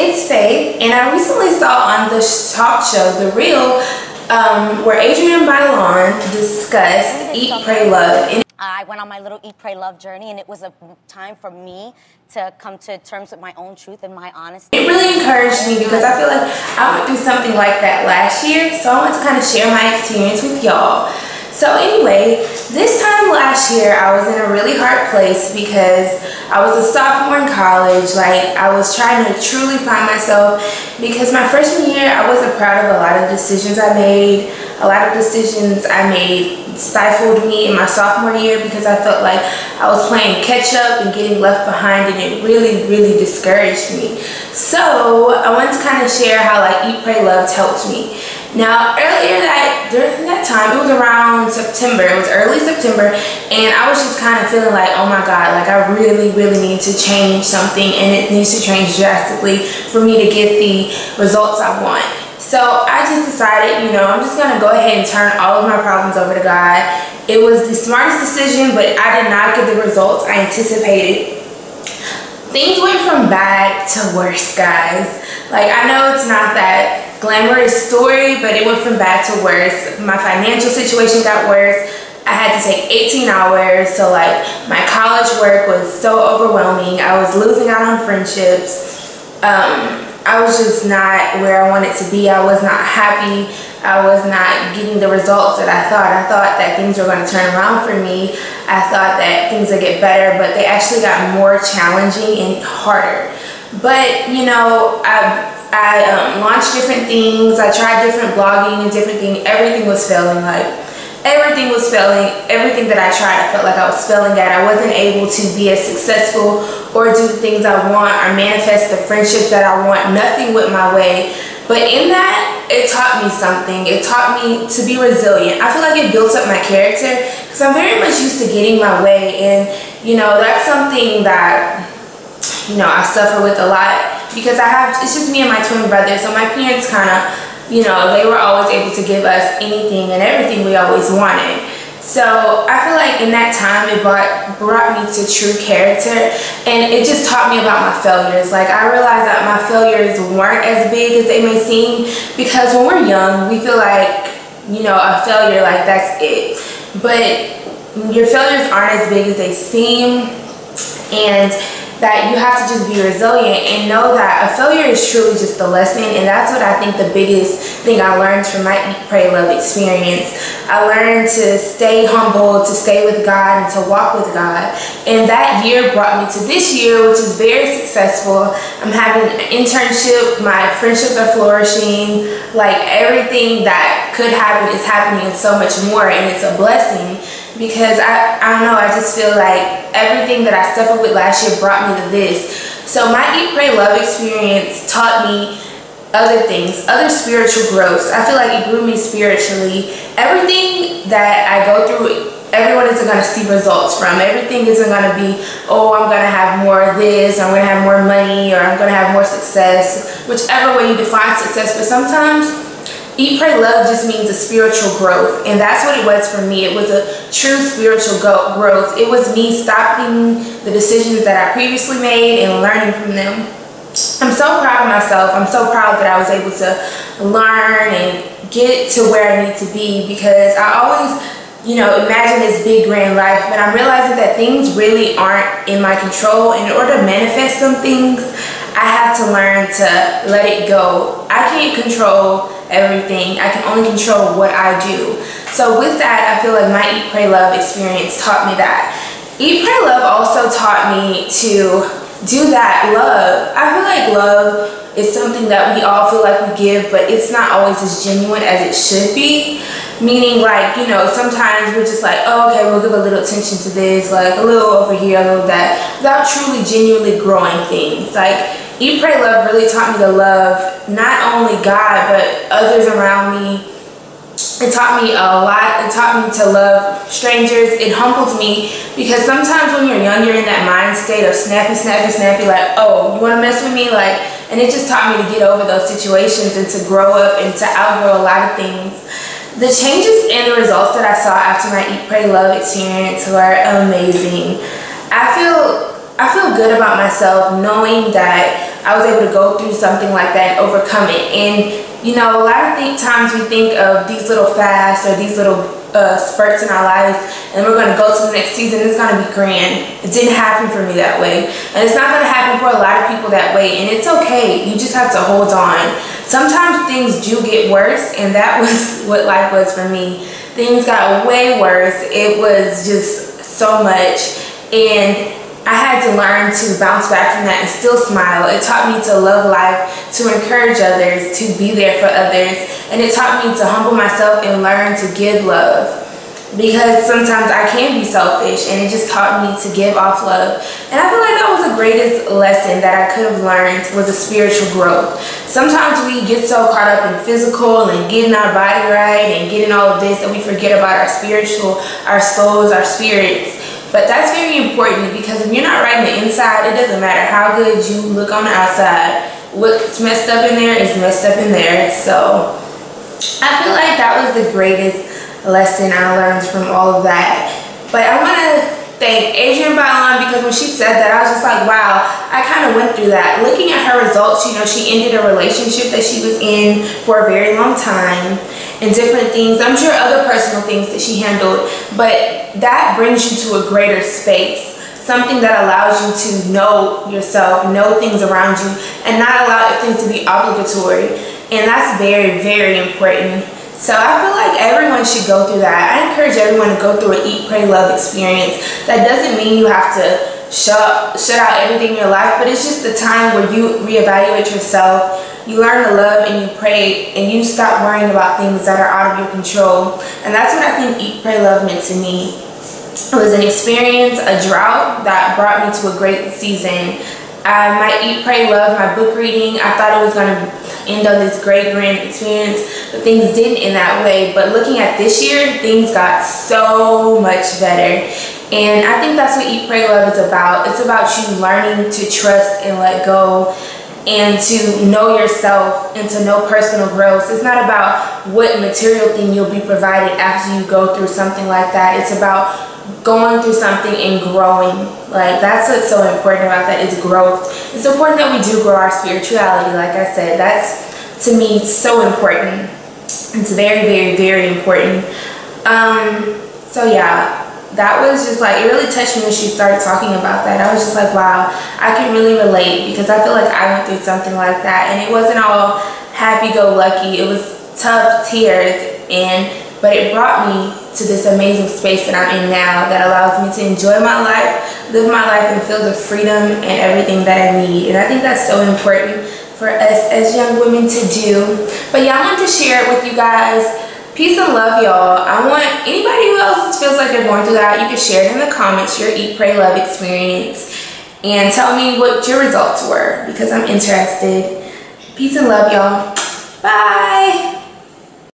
it's Faith, and I recently saw on the talk show, The Real, where Adrienne Bailon discussed Eat, Pray, Love. And I went on my little Eat, Pray, Love journey, and it was a time for me to come to terms with my own truth and my honesty. It really encouraged me because I feel like I went through something like that last year, so I want to kind of share my experience with y'all. So anyway, this time last year, I was in a really hard place because I was a sophomore in college. Like, I was trying to truly find myself because my freshman year, I wasn't proud of a lot of decisions I made. A lot of decisions I made stifled me in my sophomore year because I felt like I was playing catch up and getting left behind, and it really, really discouraged me. So I wanted to kind of share how like Eat, Pray, Love helped me. Now, during that time, it was around September, it was early September, and I was just kind of feeling like, oh my God, like I really, really need to change something, and it needs to change drastically for me to get the results I want. So I just decided, you know, I'm just gonna go ahead and turn all of my problems over to God. It was the smartest decision, but I did not get the results I anticipated. Things went from bad to worse, guys. Like, I know it's not that glamorous story, but it went from bad to worse. My financial situation got worse. I had to take 18 hours, so like my college work was so overwhelming. I was losing out on friendships. I was just not where I wanted to be. I was not happy. I was not getting the results that I thought. I thought that things were going to turn around for me. I thought that things would get better, but they actually got more challenging and harder. But, you know, I launched different things. I tried different blogging and different things. Everything was failing. Like, everything was failing. Everything that I tried, I felt like I was failing at. I wasn't able to be as successful or do the things I want or manifest the friendships that I want. Nothing went my way. But in that, it taught me something. It taught me to be resilient. I feel like it built up my character because I'm very much used to getting my way. And, you know, that's something that, you know, I suffer with a lot because it's just me and my twin brother. So my parents kind of, you know, they were always able to give us anything and everything we always wanted. So I feel like in that time it brought me to true character, and it just taught me about my failures. Like, I realized that my failures weren't as big as they may seem, because when we're young we feel like, you know, a failure, like that's it. But your failures aren't as big as they seem, and that you have to just be resilient and know that a failure is truly just a lesson. And that's what I think the biggest thing I learned from my Eat, Pray, Love experience. I learned to stay humble, to stay with God, and to walk with God. And that year brought me to this year, which is very successful. I'm having an internship, my friendships are flourishing, like everything that could happen is happening and so much more, and it's a blessing. Because I don't know, I just feel like everything that I suffered with last year brought me to this. So my Eat, Pray, Love experience taught me other things, other spiritual growths. I feel like it grew me spiritually. Everything that I go through, everyone isn't going to see results from. Everything isn't going to be, oh, I'm going to have more of this, I'm going to have more money, or I'm going to have more success, whichever way you define success. But sometimes Eat, Pray, Love just means a spiritual growth, and that's what it was for me. It was a true spiritual growth. It was me stopping the decisions that I previously made and learning from them. I'm so proud of myself. I'm so proud that I was able to learn and get to where I need to be, because I always, you know, imagine this big grand life, but I'm realizing that things really aren't in my control. And in order to manifest some things, I have to learn to let it go. I can't control everything. I can only control what I do. So with that, I feel like my Eat, Pray, Love experience taught me that. Eat, Pray, Love also taught me to do that love. I feel like love is something that we all feel like we give, but it's not always as genuine as it should be. Meaning, like, you know, sometimes we're just like, oh, okay, we'll give a little attention to this, like a little over here, a little that, without truly genuinely growing things. Like, Eat, Pray, Love really taught me to love not only God, but others around me. It taught me a lot. It taught me to love strangers. It humbled me, because sometimes when you're young, you're in that mind state of snappy, snappy, snappy, like, oh, you want to mess with me? Like, and it just taught me to get over those situations and to grow up and to outgrow a lot of things. The changes and the results that I saw after my Eat, Pray, Love experience were amazing. I feel good about myself knowing that I was able to go through something like that and overcome it. And you know, a lot of times we think of these little fasts or these little spurts in our lives, and we're going to go to the next season, it's going to be grand. It didn't happen for me that way, and it's not going to happen for a lot of people that way, and it's okay. You just have to hold on. Sometimes things do get worse, and that was what life was for me. Things got way worse. It was just so much, and I had to learn to bounce back from that and still smile. It taught me to love life, to encourage others, to be there for others. And it taught me to humble myself and learn to give love. Because sometimes I can be selfish, and it just taught me to give off love. And I feel like that was the greatest lesson that I could have learned, was a spiritual growth. Sometimes we get so caught up in physical and getting our body right and getting all of this that we forget about our spiritual, our souls, our spirits. But that's very important, because if you're not right on the inside, it doesn't matter how good you look on the outside. What's messed up in there is messed up in there. So I feel like that was the greatest lesson I learned from all of that. But I want to thank Adrienne Bailon, because when she said that, I was just like, wow, I kind of went through that. Looking at her results, you know, she ended a relationship that she was in for a very long time, and different things. I'm sure other personal things that she handled, but that brings you to a greater space, something that allows you to know yourself, know things around you, and not allow things to be obligatory. And that's very, very important. So I feel like everyone should go through that. I encourage everyone to go through an Eat, Pray, Love experience. That doesn't mean you have to shut out everything in your life, but it's just the time where you reevaluate yourself. You learn to love and you pray, and you stop worrying about things that are out of your control. And that's what I think Eat, Pray, Love meant to me. It was an experience, a drought that brought me to a great season. My Eat, Pray, Love, my book reading, I thought it was going to end on this great grand experience, but things didn't in that way. But looking at this year, things got so much better. And I think that's what Eat, Pray, Love is about. It's about you learning to trust and let go, and to know yourself, and to know personal growth. It's not about what material thing you'll be provided after you go through something like that. It's about going through something and growing. Like, that's what's so important about that, is growth. It's important that we do grow our spirituality. Like I said, that's, to me, so important. It's very, very, very important. So yeah, that was just like, it really touched me when she started talking about that. I was just like, wow, I can really relate, because I feel like I went through something like that, and it wasn't all happy-go-lucky. It was tough tears, but it brought me to this amazing space that I'm in now, that allows me to enjoy my life, live my life, and feel the freedom and everything that I need. And I think that's so important for us as young women to do. But yeah, I wanted to share it with you guys. Peace and love, y'all. I want anybody who else feels like they're going through that, you can share it in the comments, your Eat, Pray, Love experience, and tell me what your results were, because I'm interested. Peace and love, y'all. Bye.